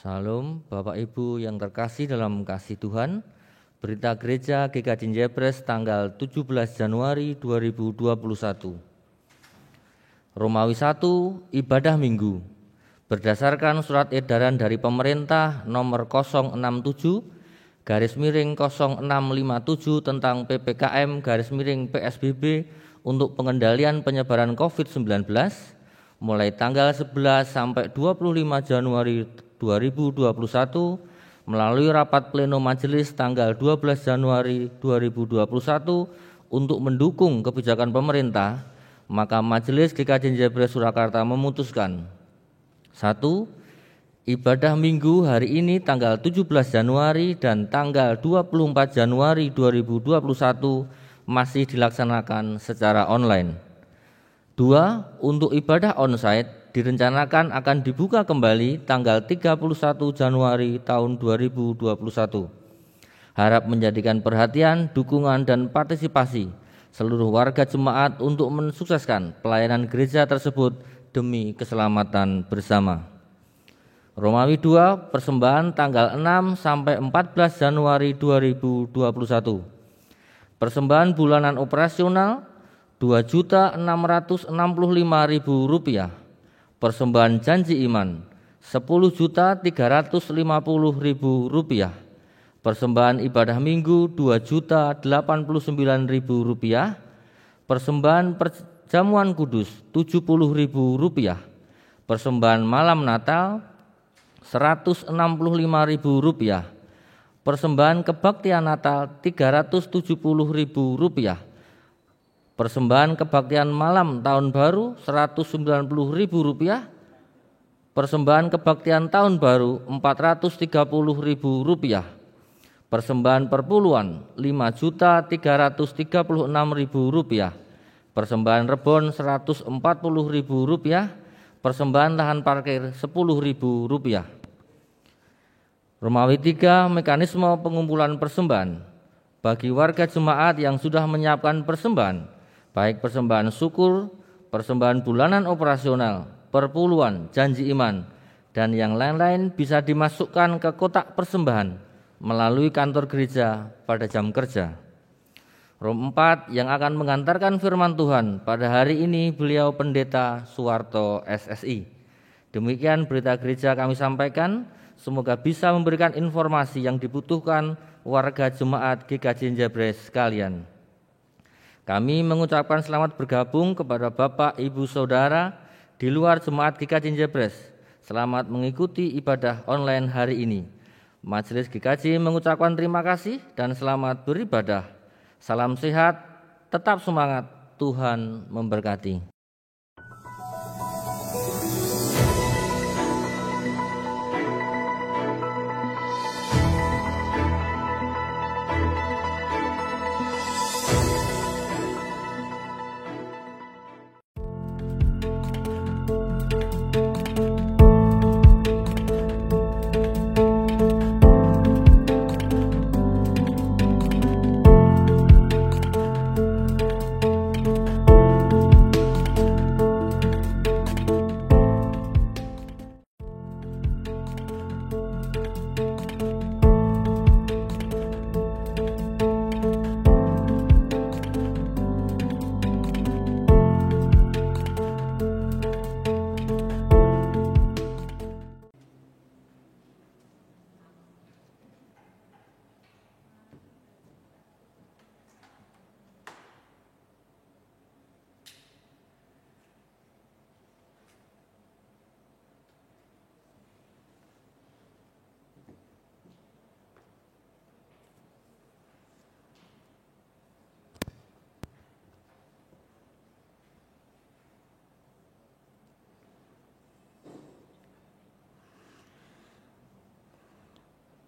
Salam Bapak Ibu yang terkasih dalam kasih Tuhan. Berita Gereja GKJ Jebres tanggal 17 Januari 2021. Romawi 1, Ibadah Minggu. Berdasarkan surat edaran dari pemerintah nomor 067/0657 tentang PPKM/PSBB untuk pengendalian penyebaran COVID-19 mulai tanggal 11 sampai 25 Januari 2021 melalui rapat pleno majelis tanggal 12 Januari 2021 untuk mendukung kebijakan pemerintah, maka Majelis GKJ Jebres Surakarta memutuskan 1. Ibadah Minggu hari ini tanggal 17 Januari dan tanggal 24 Januari 2021 masih dilaksanakan secara online. 2. Untuk ibadah onsite direncanakan akan dibuka kembali tanggal 31 Januari tahun 2021. Harap menjadikan perhatian, dukungan, dan partisipasi seluruh warga jemaat untuk mensukseskan pelayanan gereja tersebut demi keselamatan bersama. Romawi 2, persembahan tanggal 6 sampai 14 Januari 2021. Persembahan bulanan operasional Rp2.665.000. Persembahan janji iman Rp10.350.000. Persembahan ibadah minggu Rp2.089.000. Persembahan perjamuan kudus Rp70.000. Persembahan malam Natal Rp165.000. Persembahan kebaktian Natal Rp370.000. Persembahan kebaktian malam tahun baru Rp190.000. Persembahan kebaktian tahun baru Rp430.000. Persembahan perpuluhan Rp5.336.000. Persembahan rebon Rp140.000. Persembahan lahan parkir Rp10.000. Romawi 3, mekanisme pengumpulan persembahan. Bagi warga jemaat yang sudah menyiapkan persembahan, baik persembahan syukur, persembahan bulanan operasional, perpuluhan, janji iman, dan yang lain-lain bisa dimasukkan ke kotak persembahan melalui kantor gereja pada jam kerja. Rom 4 yang akan mengantarkan firman Tuhan pada hari ini beliau Pendeta Suwarto SSI. Demikian berita gereja kami sampaikan, semoga bisa memberikan informasi yang dibutuhkan warga jemaat GKJ Jebres sekalian. Kami mengucapkan selamat bergabung kepada Bapak, Ibu, Saudara di luar jemaat GKJ Jebres. Selamat mengikuti ibadah online hari ini. Majelis GKJ mengucapkan terima kasih dan selamat beribadah. Salam sehat, tetap semangat, Tuhan memberkati.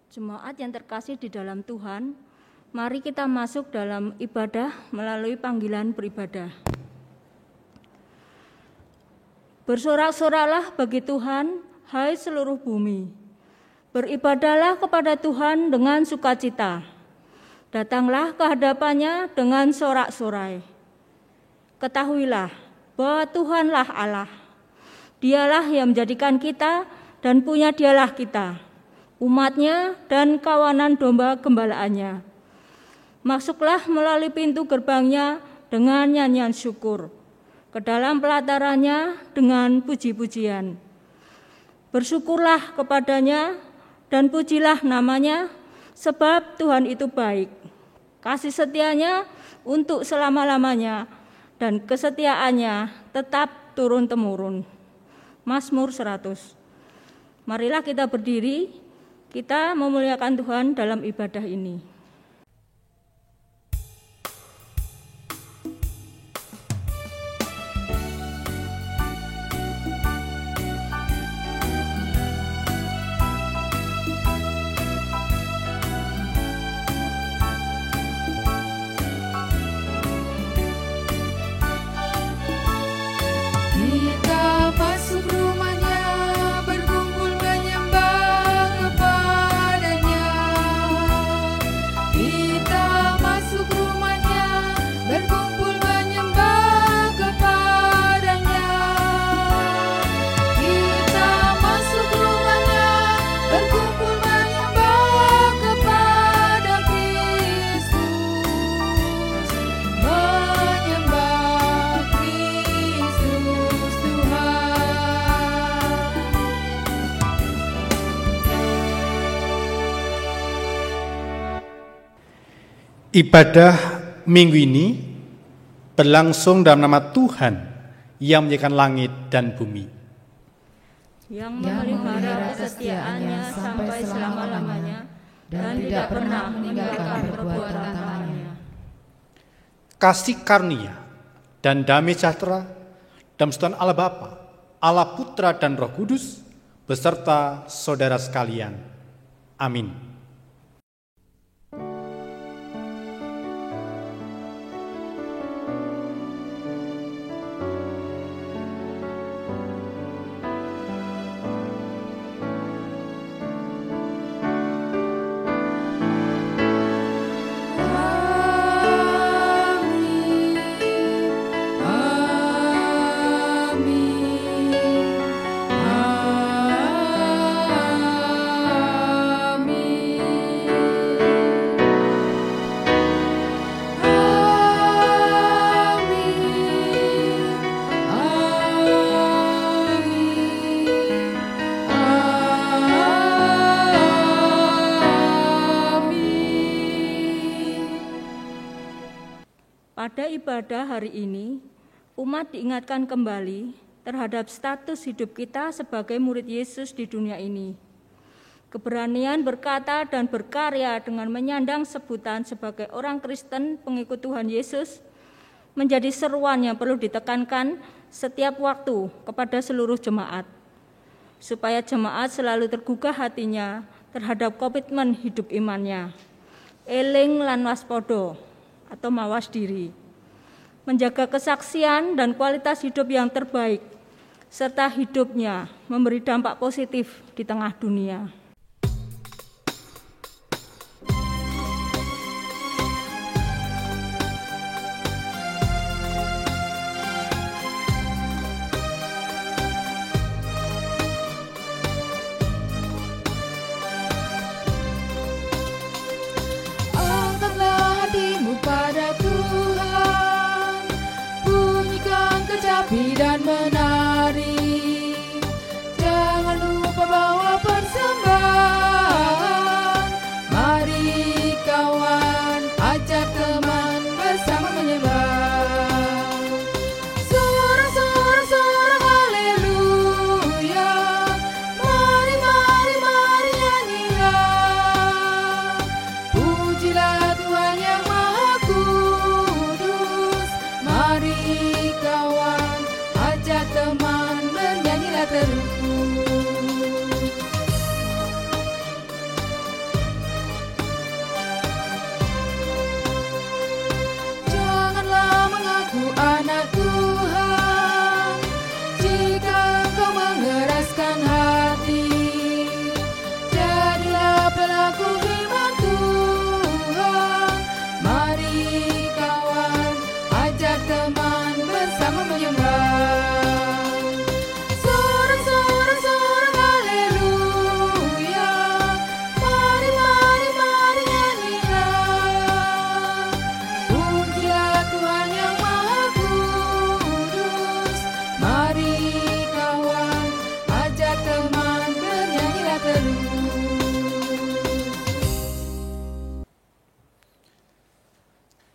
Jemaat yang terkasih di dalam Tuhan, mari kita masuk dalam ibadah melalui panggilan beribadah. Bersorak-soraklah bagi Tuhan, hai seluruh bumi. Beribadahlah kepada Tuhan dengan sukacita. Datanglah ke hadapannya dengan sorak-sorai. Ketahuilah bahwa Tuhanlah Allah. Dialah yang menjadikan kita dan punya dialah kita. umatnya, dan kawanan domba gembalaannya. Masuklah melalui pintu gerbangnya dengan nyanyian syukur, ke dalam pelatarannya dengan puji-pujian. Bersyukurlah kepadanya dan pujilah namanya, sebab Tuhan itu baik. Kasih setianya untuk selama-lamanya, dan kesetiaannya tetap turun-temurun. Mazmur 100. Marilah kita berdiri, kita memuliakan Tuhan dalam ibadah ini. Kita masuk rumahnya, berkumpul menyembah kepadanya. Kita masuk rumahnya, berkumpul menyembah kepadanya. Kita masuk rumahnya, berkumpul menyembah kepada Kristus. Menyembah Kristus Tuhan. Ibadah minggu ini berlangsung dalam nama Tuhan yang menjadikan langit dan bumi. Yang memelihara kesetiaannya sampai selama-lamanya dan tidak pernah meninggalkan perbuatan tangannya. Kasih karunia dan damai sejahtera dalam persekutuan Allah Bapa, Allah Putra dan Roh Kudus beserta saudara sekalian. Amin. Pada ibadah hari ini, umat diingatkan kembali terhadap status hidup kita sebagai murid Yesus di dunia ini. Keberanian berkata dan berkarya dengan menyandang sebutan sebagai orang Kristen pengikut Tuhan Yesus menjadi seruan yang perlu ditekankan setiap waktu kepada seluruh jemaat, supaya jemaat selalu tergugah hatinya terhadap komitmen hidup imannya. Eling lan waspada atau mawas diri, menjaga kesaksian dan kualitas hidup yang terbaik, serta hidupnya memberi dampak positif di tengah dunia. Angkatlah hatimu pada Tuhan, bunyikan kecapi dan menari. Jangan lupa bawa persembahan.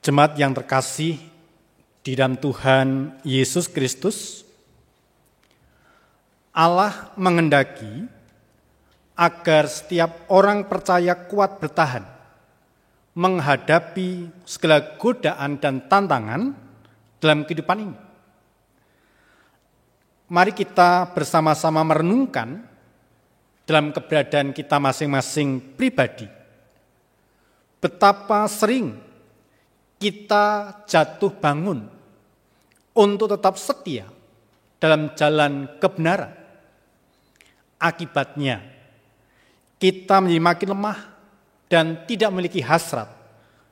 Jemaat yang terkasih di dalam Tuhan Yesus Kristus, Allah menghendaki agar setiap orang percaya kuat bertahan menghadapi segala godaan dan tantangan dalam kehidupan ini. Mari kita bersama-sama merenungkan dalam keberadaan kita masing-masing pribadi, betapa sering kita jatuh bangun untuk tetap setia dalam jalan kebenaran. Akibatnya, kita menjadi makin lemah dan tidak memiliki hasrat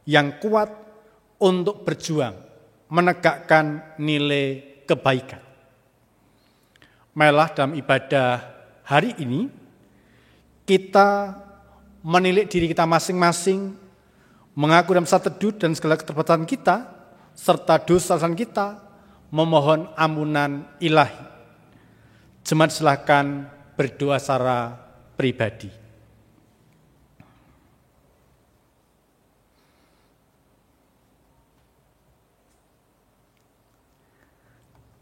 yang kuat untuk berjuang menegakkan nilai kebaikan. Malah dalam ibadah hari ini, kita menilik diri kita masing-masing, mengaku dalam saat teduh dan segala keterbatasan kita, serta dosa kita, memohon ampunan ilahi. Jemaat silakan berdoa secara pribadi.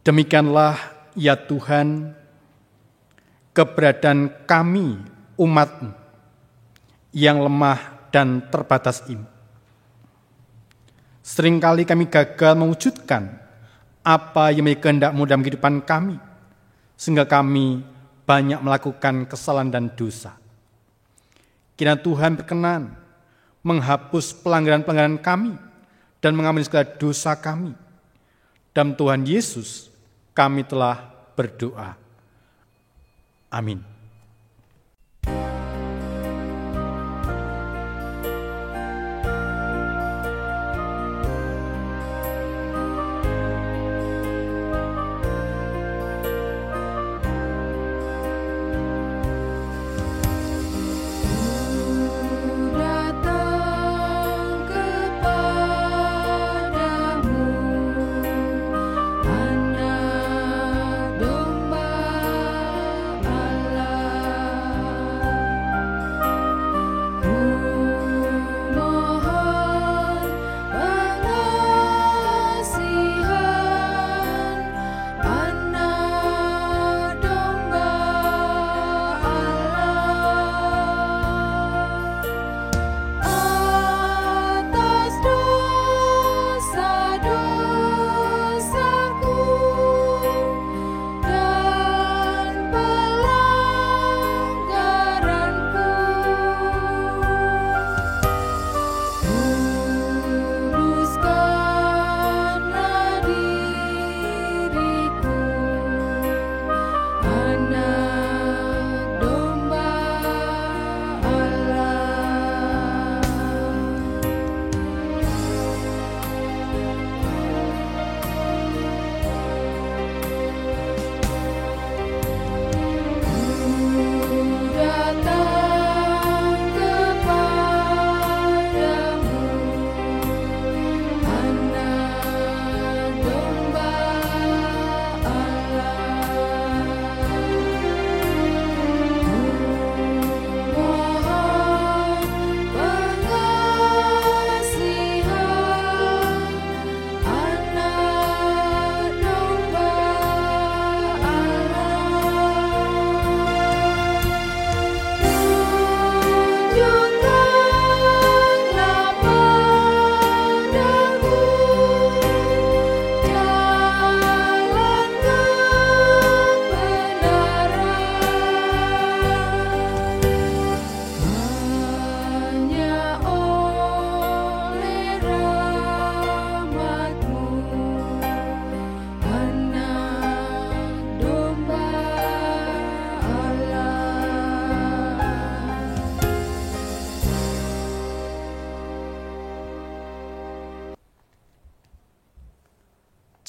Demikianlah ya Tuhan, keberadaan kami umat-Mu yang lemah dan terbatas ini. Seringkali kami gagal mewujudkan apa yang menjadi kehendak-Mu dalam kehidupan kami, sehingga kami banyak melakukan kesalahan dan dosa. Kiranya Tuhan berkenan menghapus pelanggaran-pelanggaran kami dan mengampuni segala dosa kami. Dalam Tuhan Yesus kami telah berdoa. Amin.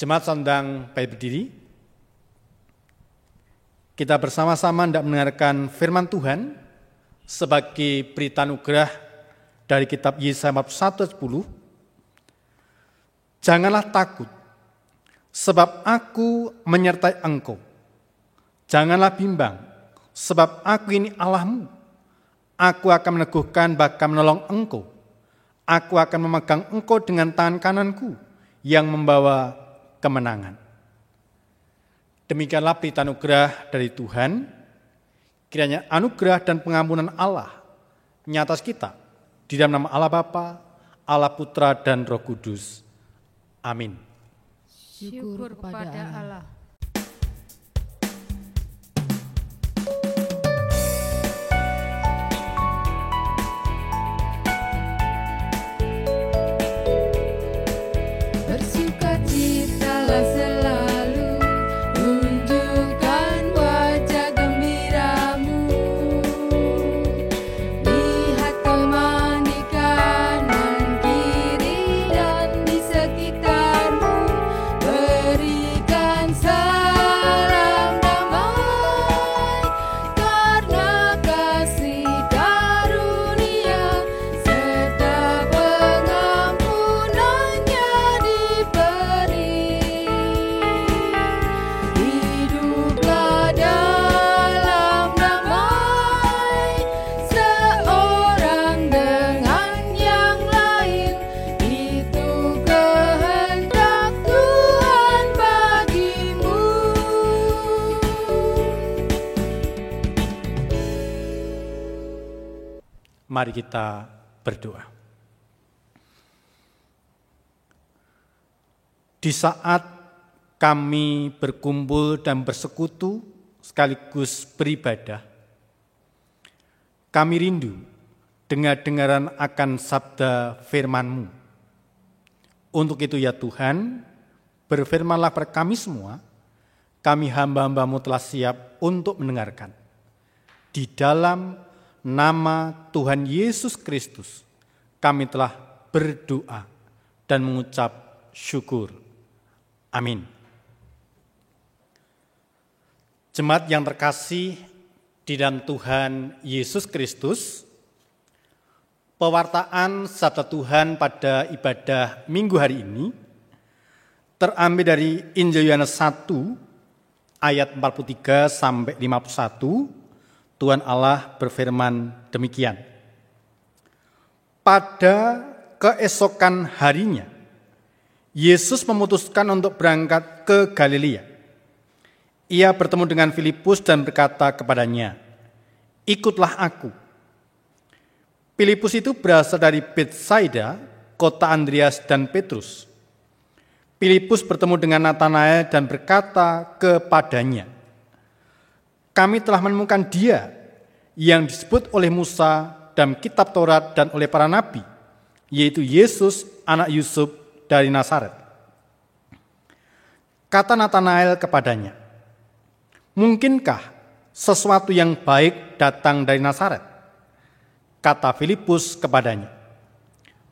Jemaat sedang baik berdiri. Kita bersama-sama hendak mendengarkan firman Tuhan sebagai berita anugerah dari kitab Yesaya 41:10. Janganlah takut, sebab aku menyertai engkau. Janganlah bimbang, sebab aku ini Allahmu. Aku akan meneguhkan bahkan menolong engkau. Aku akan memegang engkau dengan tangan kananku yang membawa kemenangan. Demikianlah berita anugerah dari Tuhan. Kiranya anugerah dan pengampunan Allah nyata kita di dalam nama Allah Bapa, Allah Putra dan Roh Kudus. Amin. Syukur kepada Allah. Bersukacitalah selalu, tunjukkan wajah gembiramu. Lihat teman di kanan kiri dan di sekitarmu, berikan salam damai, karena kasih karunia serta pengampunannya diberi. Hiduplah dalam damai, seorang dengan yang lain, itu kehendak Tuhan bagimu. Mari kita berdoa. Di saat kami berkumpul dan bersekutu sekaligus beribadah, kami rindu dengar-dengaran akan sabda firman-Mu. Untuk itu ya Tuhan, berfirmanlah pada kami semua, kami hamba-hamba-Mu telah siap untuk mendengarkan. Di dalam nama Tuhan Yesus Kristus, kami telah berdoa dan mengucap syukur. Amin. Jemaat yang terkasih di dalam Tuhan Yesus Kristus, pewartaan sabda Tuhan pada ibadah minggu hari ini terambil dari Injil Yohanes 1 ayat 43 sampai 51. Tuhan Allah berfirman demikian. Pada keesokan harinya, Yesus memutuskan untuk berangkat ke Galilea. Ia bertemu dengan Filipus dan berkata kepadanya, "Ikutlah aku." Filipus itu berasal dari Betsaida, kota Andreas dan Petrus. Filipus bertemu dengan Natanael dan berkata kepadanya, "Kami telah menemukan Dia yang disebut oleh Musa dalam kitab Taurat dan oleh para nabi, yaitu Yesus anak Yusuf dari Nazaret." Kata Natanael kepadanya, "Mungkinkah sesuatu yang baik datang dari Nazaret?" Kata Filipus kepadanya,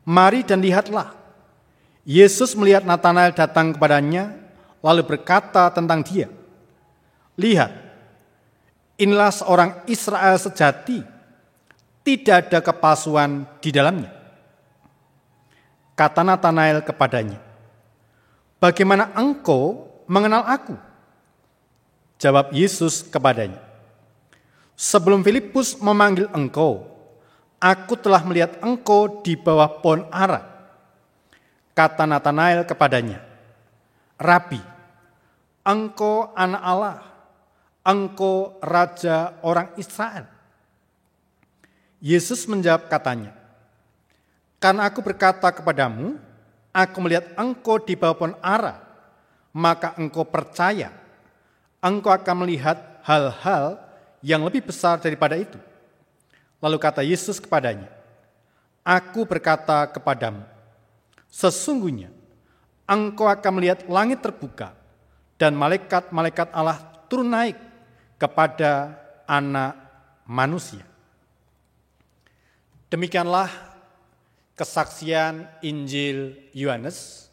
"Mari dan lihatlah." Yesus melihat Natanael datang kepadanya, lalu berkata tentang dia, "Lihat, inilah seorang Israel sejati, tidak ada kepalsuan di dalamnya." Kata Natanael kepadanya, "Bagaimana engkau mengenal aku?" Jawab Yesus kepadanya, "Sebelum Filipus memanggil engkau, aku telah melihat engkau di bawah pohon ara." Kata Natanael kepadanya, "Rabi, engkau anak Allah, engkau raja orang Israel." Yesus menjawab katanya, "Karena aku berkata kepadamu, aku melihat engkau di bawah pohon ara, maka engkau percaya. Engkau akan melihat hal-hal yang lebih besar daripada itu." Lalu kata Yesus kepadanya, "Aku berkata kepadamu, sesungguhnya engkau akan melihat langit terbuka dan malaikat-malaikat Allah turun naik kepada Anak Manusia." Demikianlah kesaksian Injil Yohanes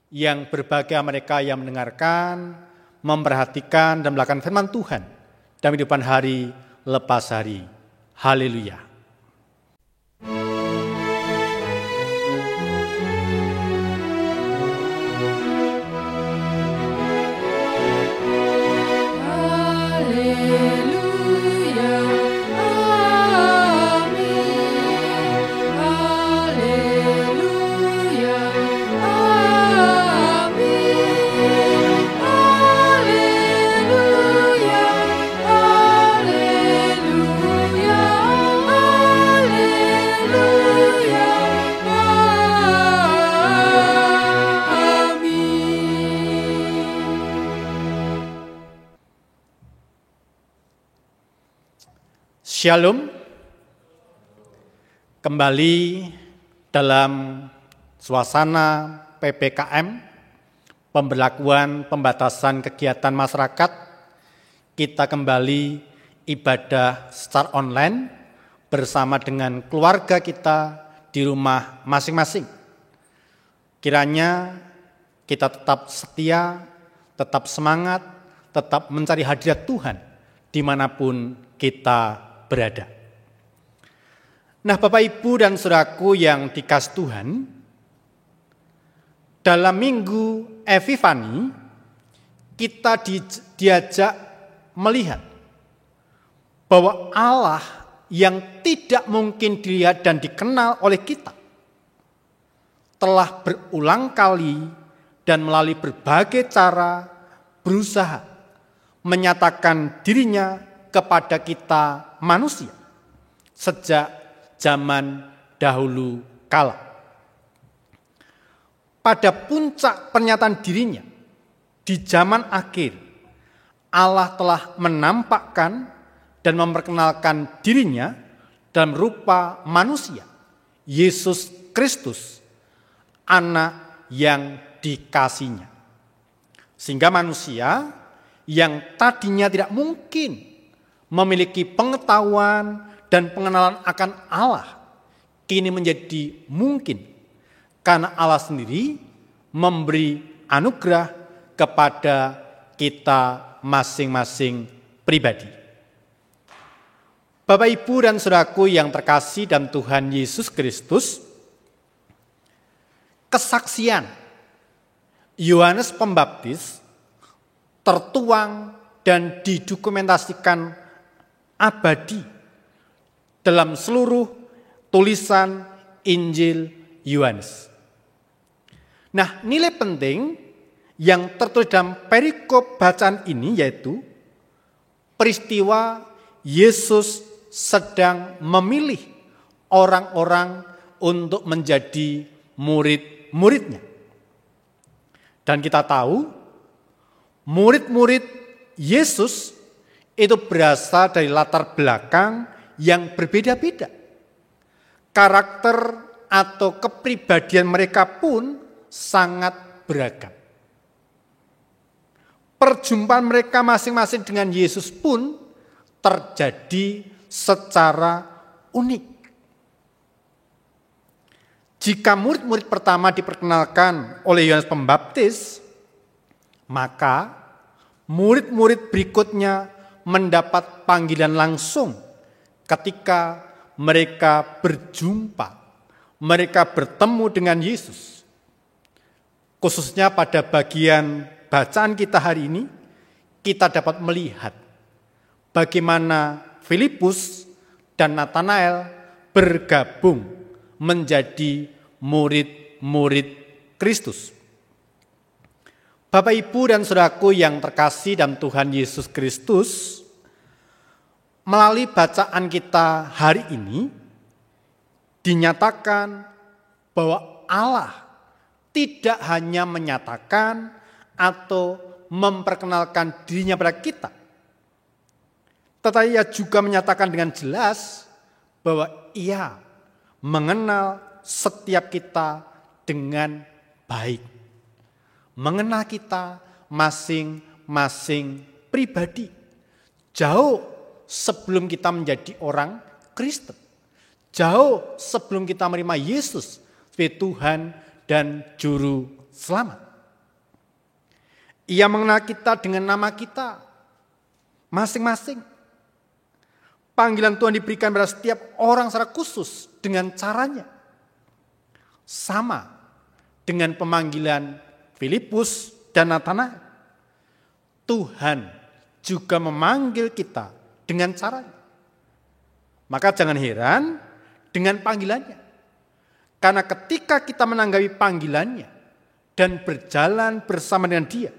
yang berbahagia mereka yang mendengarkan, memperhatikan dan melakukan firman Tuhan dalam kehidupan hari lepas hari. Haleluya. Haleluya, amin. Haleluya. Shalom. Kembali dalam suasana PPKM, pemberlakuan pembatasan kegiatan masyarakat, kita kembali ibadah secara online bersama dengan keluarga kita di rumah masing-masing. Kiranya kita tetap setia, tetap semangat, tetap mencari hadirat Tuhan dimanapun kita berada. Nah, Bapak, Ibu, dan Saudaraku yang dikasihi Tuhan, dalam Minggu Epifani kita diajak melihat bahwa Allah yang tidak mungkin dilihat dan dikenal oleh kita telah berulang kali dan melalui berbagai cara berusaha menyatakan dirinya kepada kita manusia sejak zaman dahulu kala. Pada puncak pernyataan dirinya di zaman akhir, Allah telah menampakkan dan memperkenalkan dirinya dalam rupa manusia, Yesus Kristus, anak yang dikasihinya. Sehingga manusia yang tadinya tidak mungkin memiliki pengetahuan dan pengenalan akan Allah, kini menjadi mungkin karena Allah sendiri memberi anugerah kepada kita masing-masing pribadi. Bapak, Ibu, dan Saudaraku yang terkasih dalam Tuhan Yesus Kristus, kesaksian Yohanes Pembaptis tertuang dan didokumentasikan abadi dalam seluruh tulisan Injil Yohanes. Nah, nilai penting yang tertulis dalam perikop bacaan ini yaitu peristiwa Yesus sedang memilih orang-orang untuk menjadi murid-muridnya. Dan kita tahu murid-murid Yesus itu berasal dari latar belakang yang berbeda-beda. Karakter atau kepribadian mereka pun sangat beragam. Perjumpaan mereka masing-masing dengan Yesus pun terjadi secara unik. Jika murid-murid pertama diperkenalkan oleh Yohanes Pembaptis, maka murid-murid berikutnya mendapat panggilan langsung ketika mereka berjumpa, mereka bertemu dengan Yesus. Khususnya pada bagian bacaan kita hari ini, kita dapat melihat bagaimana Filipus dan Natanael bergabung menjadi murid-murid Kristus. Bapak, Ibu, dan Saudaraku yang terkasih dalam Tuhan Yesus Kristus, melalui bacaan kita hari ini dinyatakan bahwa Allah tidak hanya menyatakan atau memperkenalkan dirinya pada kita, tetapi Ia juga menyatakan dengan jelas bahwa Ia mengenal setiap kita dengan baik. Mengenal kita masing-masing pribadi. Jauh sebelum kita menjadi orang Kristen. Jauh sebelum kita menerima Yesus sebagai Tuhan dan Juru Selamat. Ia mengenal kita dengan nama kita masing-masing. Panggilan Tuhan diberikan pada setiap orang secara khusus dengan caranya. Sama dengan pemanggilan Filipus dan Natanael. Tuhan juga memanggil kita dengan caranya. Maka jangan heran dengan panggilannya. Karena ketika kita menanggapi panggilannya dan berjalan bersama dengan Dia,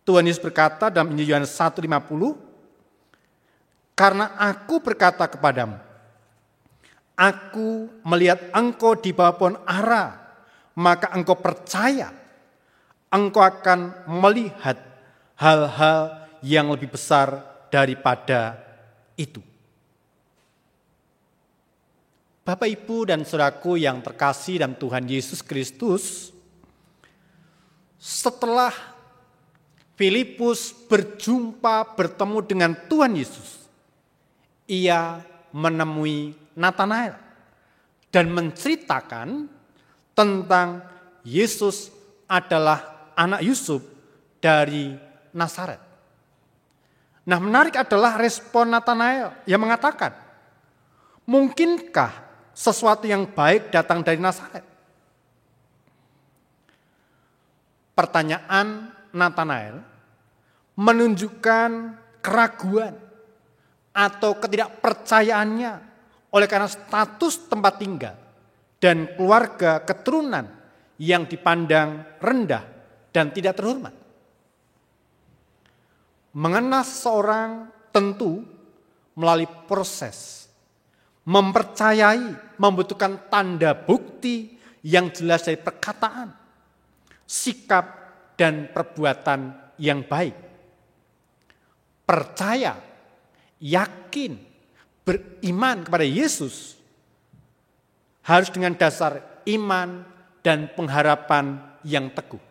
Tuhan Yesus berkata dalam Injil Yohanes 1:50, karena aku berkata kepadamu, aku melihat engkau di bawah pohon ara, maka engkau percaya. Engkau akan melihat hal-hal yang lebih besar daripada itu. Bapak, Ibu, dan saudaraku yang terkasih dalam Tuhan Yesus Kristus, setelah Filipus bertemu dengan Tuhan Yesus, ia menemui Natanael dan menceritakan tentang Yesus adalah anak Yusuf dari Nazaret. Nah, menarik adalah respon Natanael yang mengatakan, mungkinkah sesuatu yang baik datang dari Nazaret? Pertanyaan Natanael menunjukkan keraguan atau ketidakpercayaannya oleh karena status tempat tinggal dan keluarga keturunan yang dipandang rendah dan tidak terhormat. Mengenal seseorang tentu melalui proses. Mempercayai membutuhkan tanda bukti yang jelas dari perkataan, sikap, dan perbuatan yang baik. Percaya, yakin, beriman kepada Yesus harus dengan dasar iman dan pengharapan yang teguh.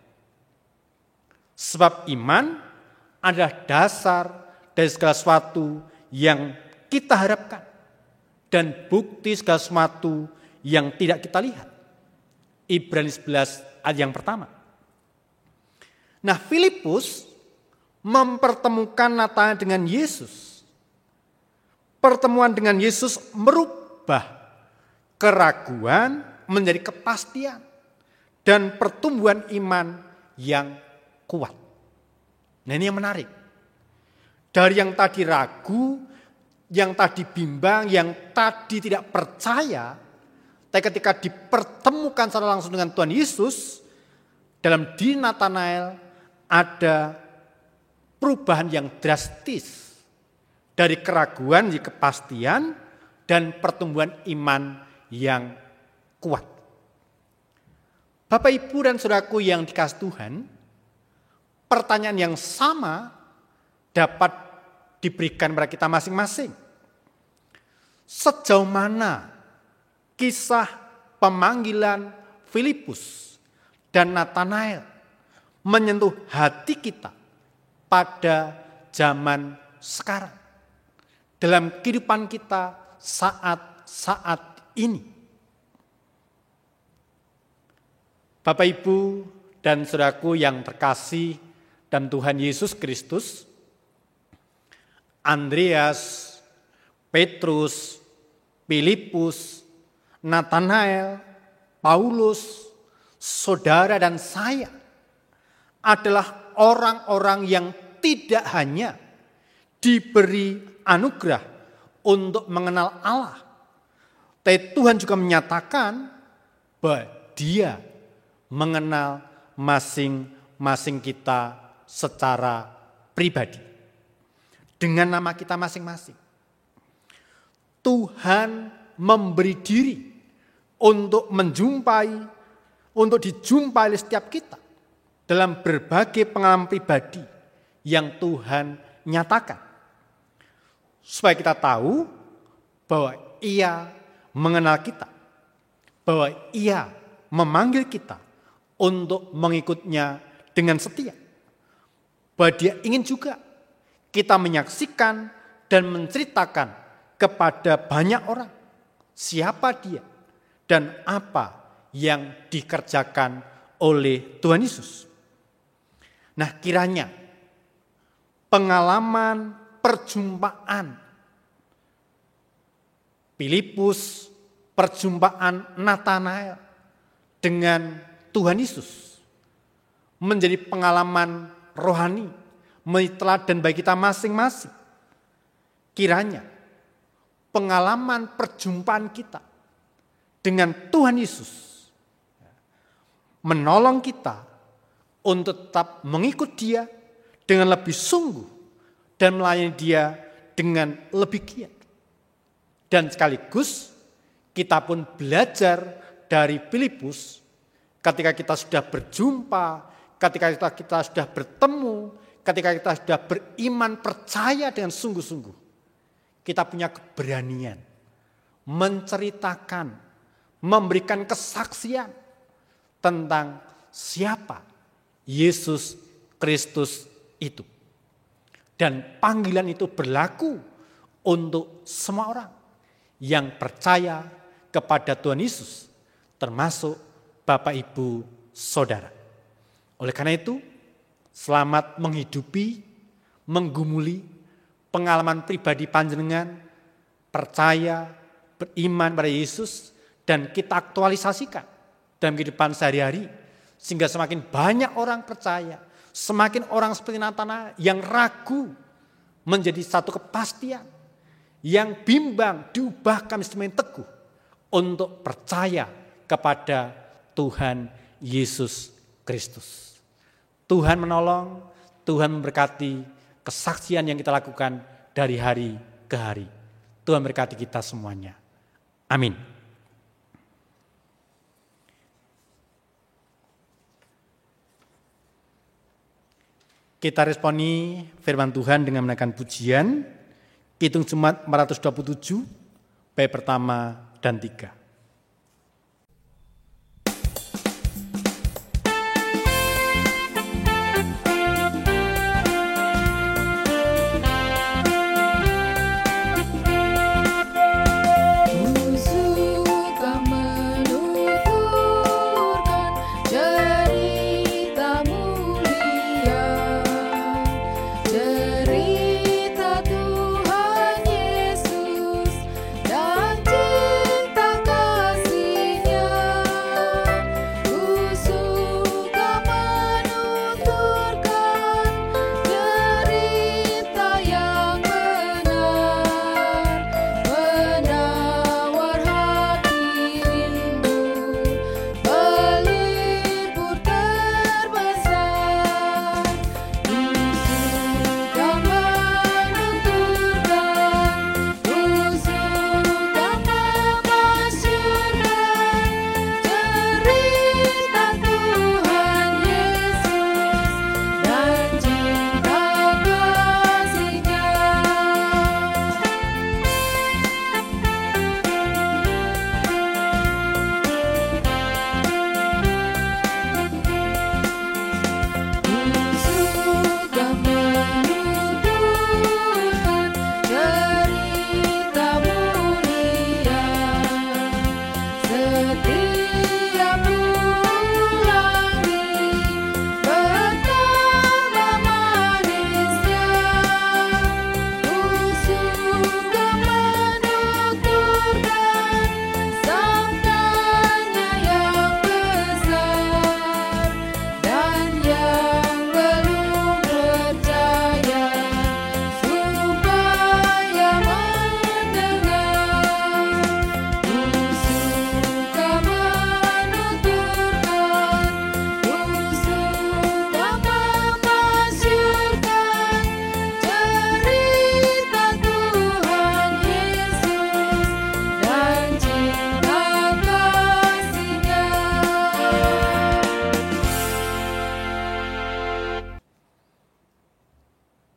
Sebab iman adalah dasar dari segala sesuatu yang kita harapkan dan bukti segala sesuatu yang tidak kita lihat. Ibrani 11 ayat yang pertama. Nah, Filipus mempertemukan Natanael dengan Yesus. Pertemuan dengan Yesus merubah keraguan menjadi kepastian dan pertumbuhan iman yang kuat. Nah, ini yang menarik. Dari yang tadi ragu, yang tadi bimbang, yang tadi tidak percaya, tapi ketika dipertemukan secara langsung dengan Tuhan Yesus, dalam diri Natanael ada perubahan yang drastis dari keraguan menjadi kepastian dan pertumbuhan iman yang kuat. Bapak, Ibu, dan saudaraku yang dikasihi Tuhan, pertanyaan yang sama dapat diberikan kepada kita masing-masing. Sejauh mana kisah pemanggilan Filipus dan Natanael menyentuh hati kita pada zaman sekarang, dalam kehidupan kita saat-saat ini. Bapak, Ibu, dan saudaraku yang terkasih dan Tuhan Yesus Kristus, Andreas, Petrus, Filipus, Natanael, Paulus, saudara dan saya adalah orang-orang yang tidak hanya diberi anugerah untuk mengenal Allah, tapi Tuhan juga menyatakan bahwa Dia mengenal masing-masing kita secara pribadi dengan nama kita masing-masing. Tuhan memberi diri untuk dijumpai oleh setiap kita dalam berbagai pengalaman pribadi yang Tuhan nyatakan. Supaya kita tahu bahwa Ia mengenal kita, bahwa Ia memanggil kita untuk mengikutnya dengan setia. Bahwa Dia ingin juga kita menyaksikan dan menceritakan kepada banyak orang siapa Dia dan apa yang dikerjakan oleh Tuhan Yesus. Nah, kiranya pengalaman perjumpaan Filipus, perjumpaan Natanael dengan Tuhan Yesus menjadi pengalaman rohani, menjadi teladan bagi kita masing-masing. Kiranya pengalaman perjumpaan kita dengan Tuhan Yesus menolong kita untuk tetap mengikut Dia dengan lebih sungguh dan melayani Dia dengan lebih giat. Dan sekaligus kita pun belajar dari Filipus ketika kita sudah berjumpa, ketika kita sudah bertemu, ketika kita sudah beriman percaya dengan sungguh-sungguh. Kita punya keberanian menceritakan, memberikan kesaksian tentang siapa Yesus Kristus itu. Dan panggilan itu berlaku untuk semua orang yang percaya kepada Tuhan Yesus, termasuk Bapak, Ibu, Saudara. Oleh karena itu, selamat menghidupi, menggumuli pengalaman pribadi panjenengan, percaya, beriman pada Yesus, dan kita aktualisasikan dalam kehidupan sehari-hari, sehingga semakin banyak orang percaya, semakin orang seperti Natanael yang ragu menjadi satu kepastian, yang bimbang diubahkan semakin teguh untuk percaya kepada Tuhan Yesus Kristus. Tuhan menolong, Tuhan memberkati kesaksian yang kita lakukan dari hari ke hari. Tuhan berkati kita semuanya. Amin. Kita responi firman Tuhan dengan menaikkan pujian. Kidung Jemaat 427, bait pertama dan 3.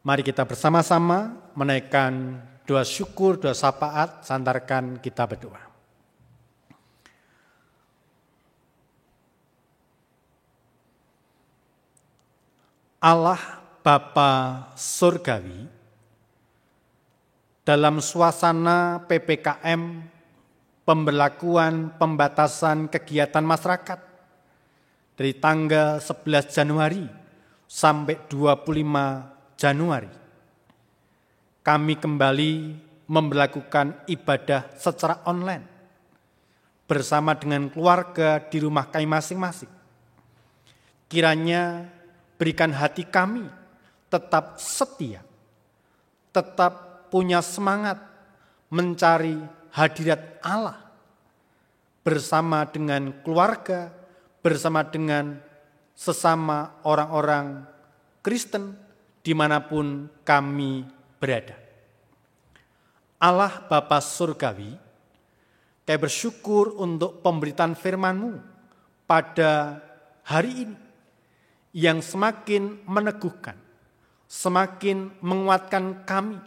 Mari kita bersama-sama menaikkan doa syukur, doa syafaat, sandarkan kita berdoa. Allah Bapa Surgawi, dalam suasana PPKM, pemberlakuan pembatasan kegiatan masyarakat dari tanggal 11 Januari sampai 25 Januari, kami kembali memberlakukan ibadah secara online bersama dengan keluarga di rumah kami masing-masing. Kiranya berikan hati kami tetap setia, tetap punya semangat mencari hadirat Allah bersama dengan keluarga, bersama dengan sesama orang-orang Kristen dimanapun kami berada. Allah Bapa Surgawi, kami bersyukur untuk pemberitaan firman-Mu pada hari ini yang semakin meneguhkan, semakin menguatkan kami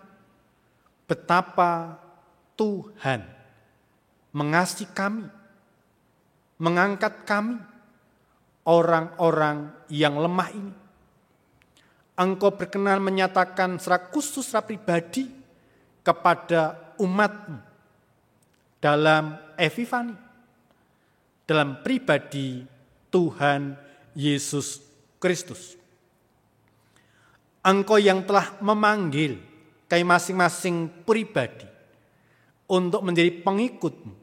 betapa Tuhan mengasihi kami, mengangkat kami, orang-orang yang lemah ini. Engkau berkenan menyatakan secara khusus, secara pribadi kepada umat-Mu dalam Epifani, dalam pribadi Tuhan Yesus Kristus. Engkau yang telah memanggil kami masing-masing pribadi untuk menjadi pengikut-Mu,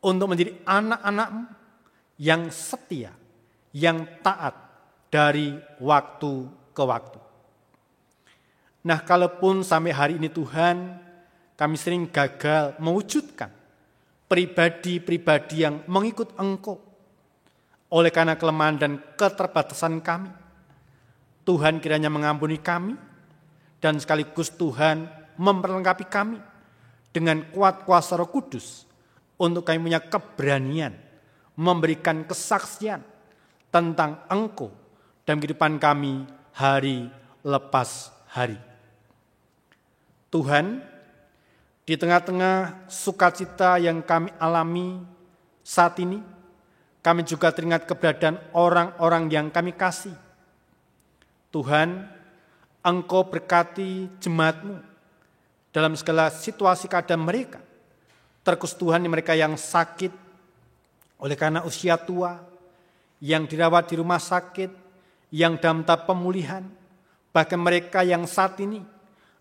untuk menjadi anak-anak-Mu yang setia, yang taat dari waktu ke waktu. Nah, kalaupun sampai hari ini Tuhan, kami sering gagal mewujudkan pribadi-pribadi yang mengikut Engkau oleh karena kelemahan dan keterbatasan kami, Tuhan kiranya mengampuni kami dan sekaligus Tuhan memperlengkapi kami dengan kuat kuasa Roh Kudus untuk kami punya keberanian memberikan kesaksian tentang Engkau dalam kehidupan kami hari lepas hari. Tuhan, di tengah-tengah sukacita yang kami alami saat ini, kami juga teringat keberadaan orang-orang yang kami kasih. Tuhan, Engkau berkati jemaat-Mu dalam segala situasi keadaan mereka. Terkhusus Tuhan, mereka yang sakit oleh karena usia tua, yang dirawat di rumah sakit, yang dalam tahap pemulihan, bahkan mereka yang saat ini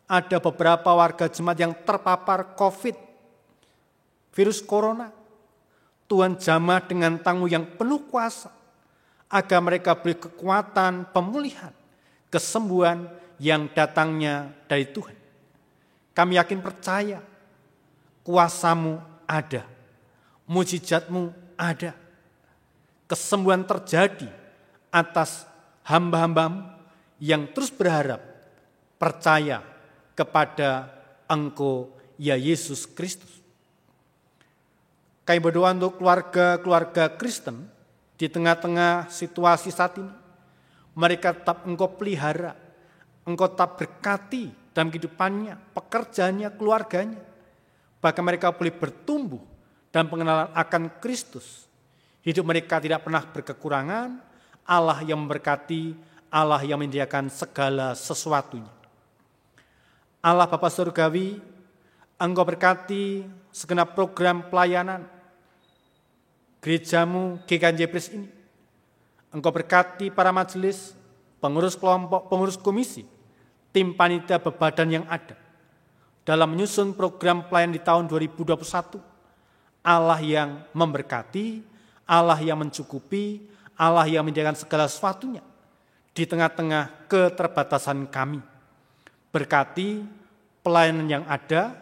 ada beberapa warga jemaat yang terpapar COVID, virus corona. Tuhan jamah dengan tangan yang penuh kuasa, agar mereka beri kekuatan pemulihan, kesembuhan yang datangnya dari Tuhan. Kami yakin percaya, kuasa-Mu ada, mujizat-Mu ada, kesembuhan terjadi atas hamba-hamba-Mu yang terus berharap, percaya kepada Engkau, ya Yesus Kristus. Kami berdoa untuk keluarga-keluarga Kristen di tengah-tengah situasi saat ini. Mereka tetap Engkau pelihara, Engkau tetap berkati dalam kehidupannya, pekerjaannya, keluarganya. Bahkan mereka boleh bertumbuh dalam pengenalan akan Kristus. Hidup mereka tidak pernah berkekurangan, Allah yang memberkati, Allah yang menyediakan segala sesuatunya. Allah Bapa Surgawi, Engkau berkati segenap program pelayanan gereja-Mu GKJ Jebres ini. Engkau berkati para majelis, pengurus kelompok, pengurus komisi, tim panitia bebadan yang ada dalam menyusun program pelayanan di tahun 2021. Allah yang memberkati, Allah yang mencukupi, Allah yang menyediakan segala sesuatunya di tengah-tengah keterbatasan kami. Berkati pelayanan yang ada,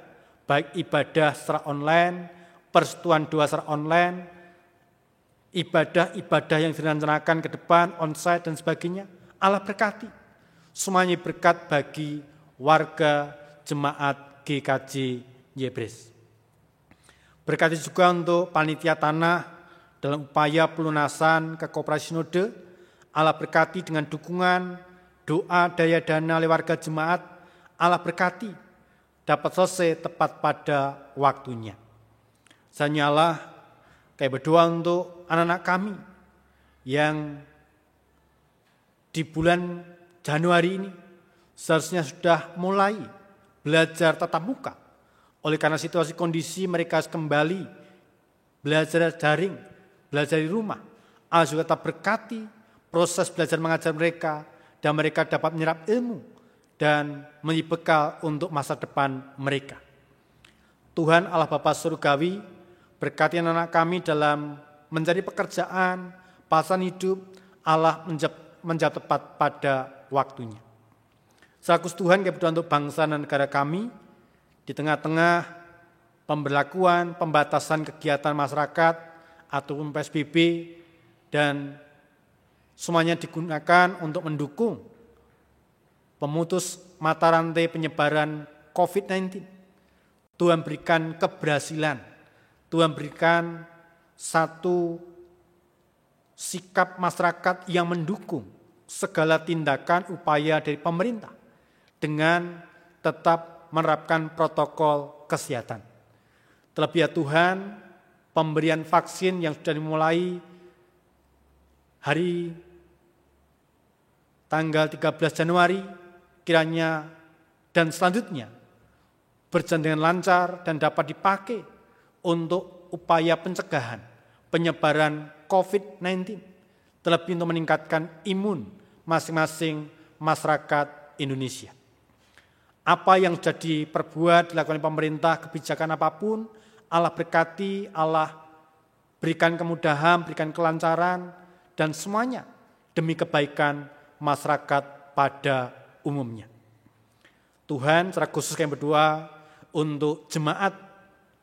baik ibadah secara online, persekutuan doa secara online, ibadah-ibadah yang direncanakan ke depan, onsite dan sebagainya. Allah berkati. Semuanya berkat bagi warga jemaat GKJ Jebres. Berkati juga untuk panitia tanah dalam upaya pelunasan ke koperasi sinode. Allah berkati dengan dukungan, doa, daya dana oleh warga jemaat. Allah berkati dapat selesai tepat pada waktunya. Sanyalah kami berdoa untuk anak-anak kami yang di bulan Januari ini seharusnya sudah mulai belajar tatap muka. Oleh karena situasi kondisi mereka kembali belajar daring, belajar di rumah. Allah juga tetap berkati proses belajar mengajar mereka dan mereka dapat menyerap ilmu dan menjadi bekal untuk masa depan mereka. Tuhan Allah Bapa Surgawi, berkati anak-anak kami dalam mencari pekerjaan, pasangan hidup, Allah menjawab tepat pada waktunya. Serakus Tuhan, kami berdoa untuk bangsa dan negara kami, di tengah-tengah pemberlakuan, pembatasan kegiatan masyarakat, ataupun PSBB, dan semuanya digunakan untuk mendukung pemutus mata rantai penyebaran COVID-19. Tuhan berikan keberhasilan, Tuhan berikan satu sikap masyarakat yang mendukung segala tindakan upaya dari pemerintah dengan tetap menerapkan protokol kesehatan. Terlebih ya Tuhan, pemberian vaksin yang sudah dimulai hari tanggal 13 Januari kiranya dan selanjutnya berjalan dengan lancar dan dapat dipakai untuk upaya pencegahan penyebaran COVID-19, terlebih untuk meningkatkan imun masing-masing masyarakat Indonesia. Apa yang sudah diperbuat, dilakukan pemerintah, kebijakan apapun, Allah berkati, Allah berikan kemudahan, berikan kelancaran, dan semuanya demi kebaikan masyarakat pada umumnya. Tuhan secara khusus kami berdoa untuk jemaat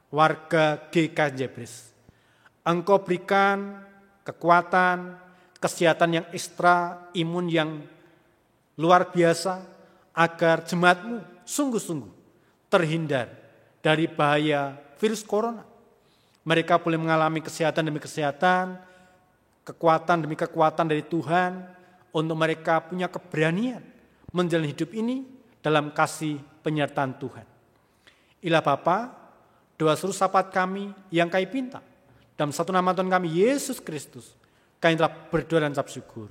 warga GKJ Jebres. Engkau berikan kekuatan, kesehatan yang ekstra, imun yang luar biasa, agar jemaatmu sungguh-sungguh terhindar dari bahaya virus corona. Mereka boleh mengalami kesehatan demi kesehatan, kekuatan demi kekuatan dari Tuhan, untuk mereka punya keberanian menjalani hidup ini dalam kasih penyertaan Tuhan. Ilah Bapa, doa seluruh sahabat kami yang kami pinta, dalam satu nama Tuhan kami, Yesus Kristus, kami telah berdoa dan ucap syukur.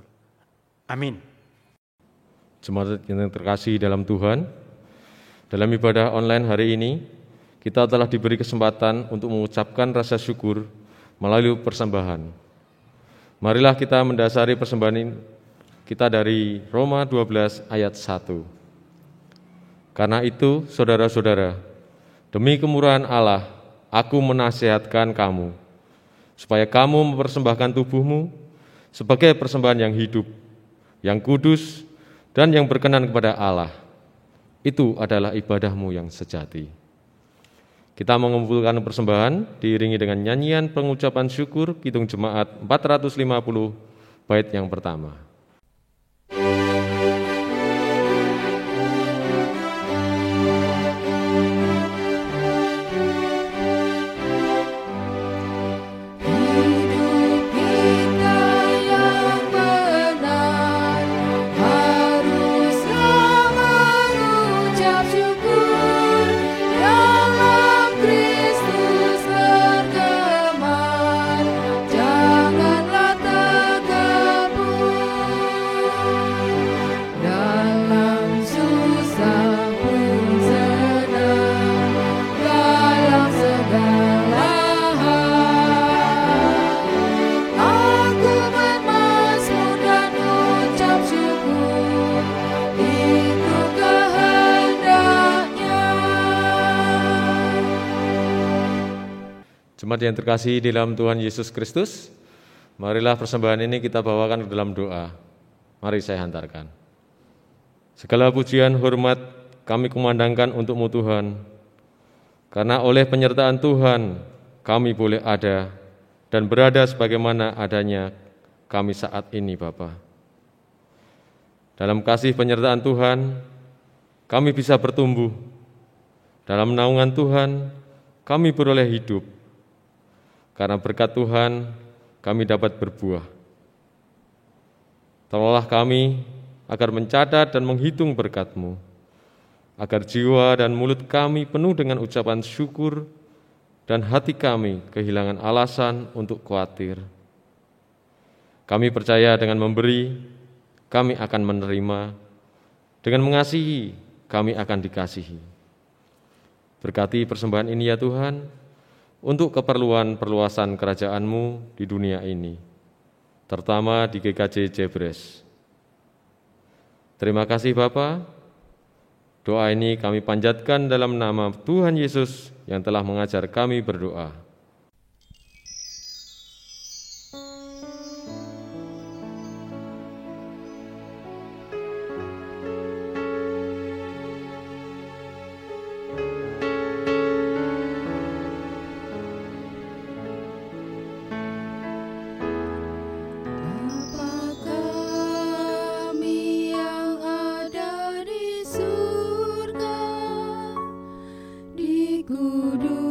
Amin. Jemaat yang terkasih dalam Tuhan, dalam ibadah online hari ini, kita telah diberi kesempatan untuk mengucapkan rasa syukur melalui persembahan. Marilah kita mendasari persembahan ini kita dari Roma 12 ayat 1. Karena itu, saudara-saudara, demi kemurahan Allah, aku menasihatkan kamu, supaya kamu mempersembahkan tubuhmu sebagai persembahan yang hidup, yang kudus, dan yang berkenan kepada Allah. Itu adalah ibadahmu yang sejati. Kita mengumpulkan persembahan diiringi dengan nyanyian pengucapan syukur Kidung Jemaat 450 bait yang pertama. Jemaat yang terkasih di dalam Tuhan Yesus Kristus, marilah persembahan ini kita bawakan ke dalam doa. Mari saya hantarkan. Segala pujian, hormat kami kumandangkan untuk-Mu Tuhan, karena oleh penyertaan Tuhan kami boleh ada dan berada sebagaimana adanya kami saat ini Bapa. Dalam kasih penyertaan Tuhan, kami bisa bertumbuh. Dalam naungan Tuhan, kami beroleh hidup. Karena berkat Tuhan, kami dapat berbuah. Tolonglah kami agar mencatat dan menghitung berkat-Mu, agar jiwa dan mulut kami penuh dengan ucapan syukur dan hati kami kehilangan alasan untuk khawatir. Kami percaya dengan memberi, kami akan menerima, dengan mengasihi, kami akan dikasihi. Berkati persembahan ini ya Tuhan, untuk keperluan perluasan kerajaan-Mu di dunia ini, terutama di GKJ Jebres. Terima kasih Bapa. Doa ini kami panjatkan dalam nama Tuhan Yesus yang telah mengajar kami berdoa. Kuduskan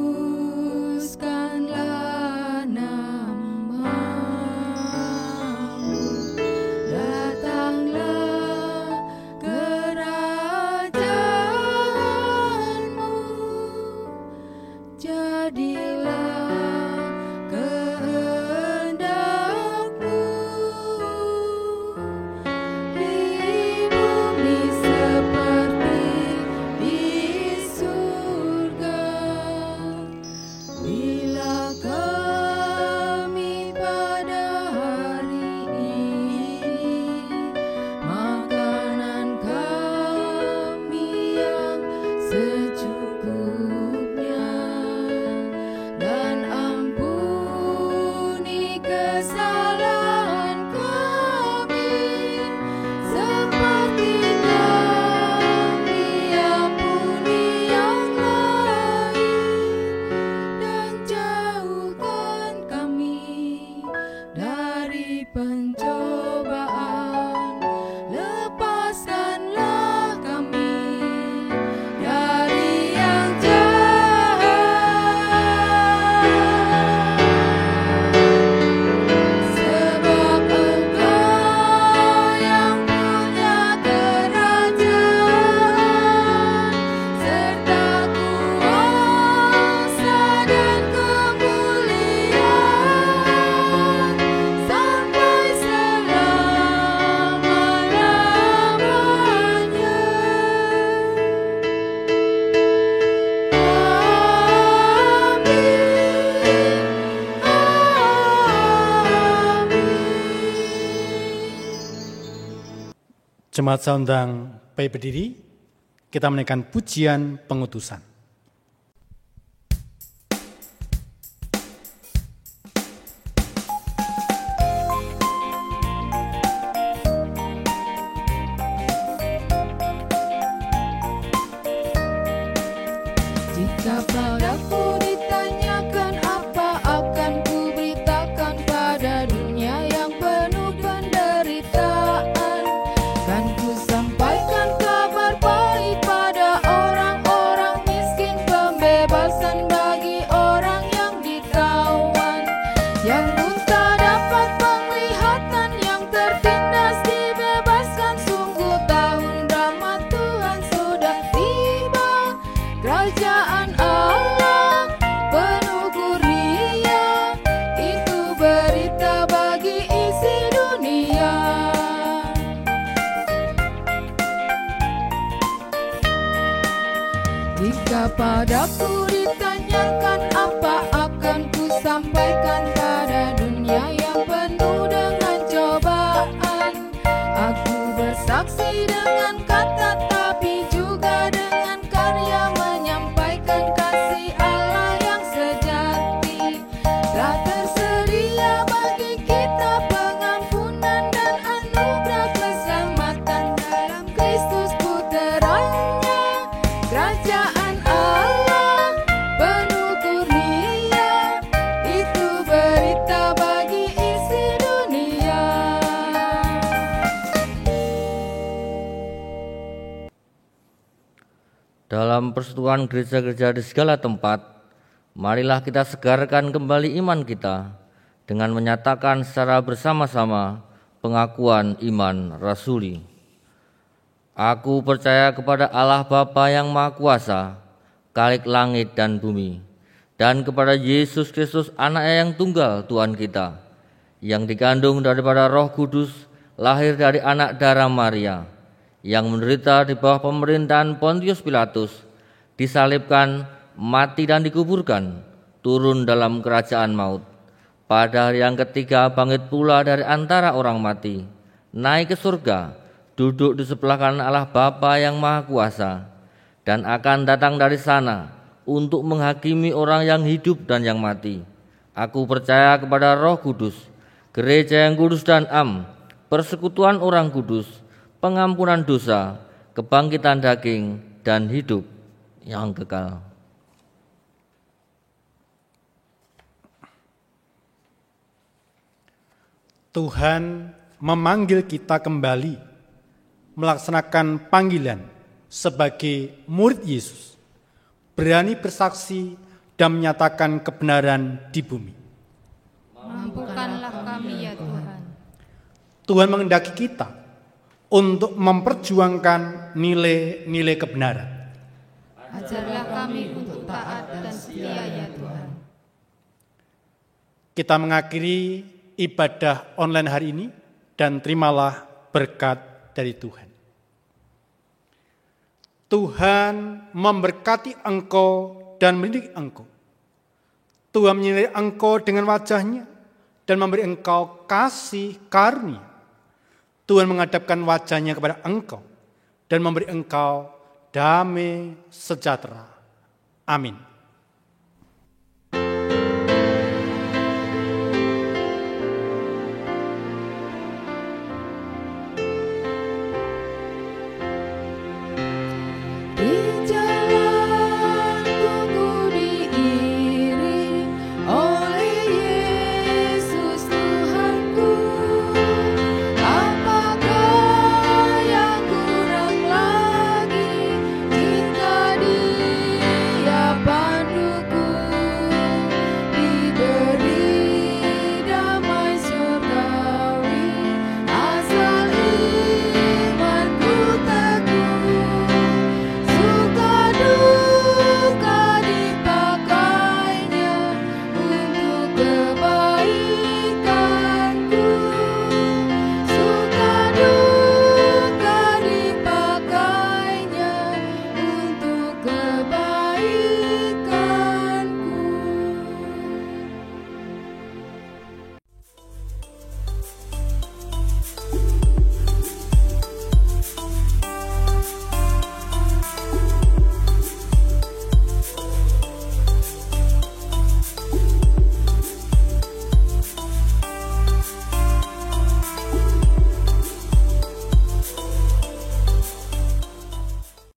Jemaat saya undang baik berdiri, kita menaikkan pujian pengutusan. Jika padaku ditanyakan apa akan kuberitakan pada dunia yang penuh penderitaan, kan ku sampaikan kabar baik pada orang-orang miskin, pembebasan bagi orang yang ditawan, yang buta dapat penglihatan, yang tertindas dibebaskan. Sungguh tahun rahmat Tuhan sudah tiba, kerajaan Allah penuh kurnia, itu berita bagi isi dunia. Jika padaku ditanyakan apa akan ku sampaikan pada dunia yang penuh dengan cobaan, aku bersaksi dengan kata tapi juga dengan karya, menyampaikan kasih Allah yang sejati. Telah tersedia bagi kita pengampunan dan anugerah keselamatan dalam Kristus puteranya. Kerajaan Allah penuh kurnia, itu berita bagi isi dunia. Dalam persekutuan gereja-gereja di segala tempat, marilah kita segarkan kembali iman kita dengan menyatakan secara bersama-sama pengakuan iman rasuli. Aku percaya kepada Allah Bapa yang Maha Kuasa, Khalik langit dan bumi, dan kepada Yesus Kristus Anak-Nya yang tunggal Tuhan kita, yang dikandung daripada Roh Kudus, lahir dari anak darah Maria, yang menderita di bawah pemerintahan Pontius Pilatus, disalibkan, mati dan dikuburkan, turun dalam kerajaan maut. Pada hari yang ketiga bangkit pula dari antara orang mati, naik ke surga, duduk di sebelah kanan Allah Bapa yang Maha Kuasa, dan akan datang dari sana untuk menghakimi orang yang hidup dan yang mati. Aku percaya kepada Roh Kudus, gereja yang kudus dan am, persekutuan orang kudus, pengampunan dosa, kebangkitan daging, dan hidup yang kekal. Tuhan memanggil kita kembali melaksanakan panggilan sebagai murid Yesus, berani bersaksi dan menyatakan kebenaran di bumi. Mampukanlah kami ya Tuhan. Tuhan menghendaki kita untuk memperjuangkan nilai-nilai kebenaran. Ajarlah kami untuk taat dan setia ya Tuhan. Kita mengakhiri ibadah online hari ini dan terimalah berkat dari Tuhan. Tuhan memberkati engkau dan mendidik engkau. Tuhan menyinari engkau dengan wajahnya dan memberi engkau kasih karunia. Tuhan menghadapkan wajahnya kepada engkau dan memberi engkau damai sejahtera. Amin.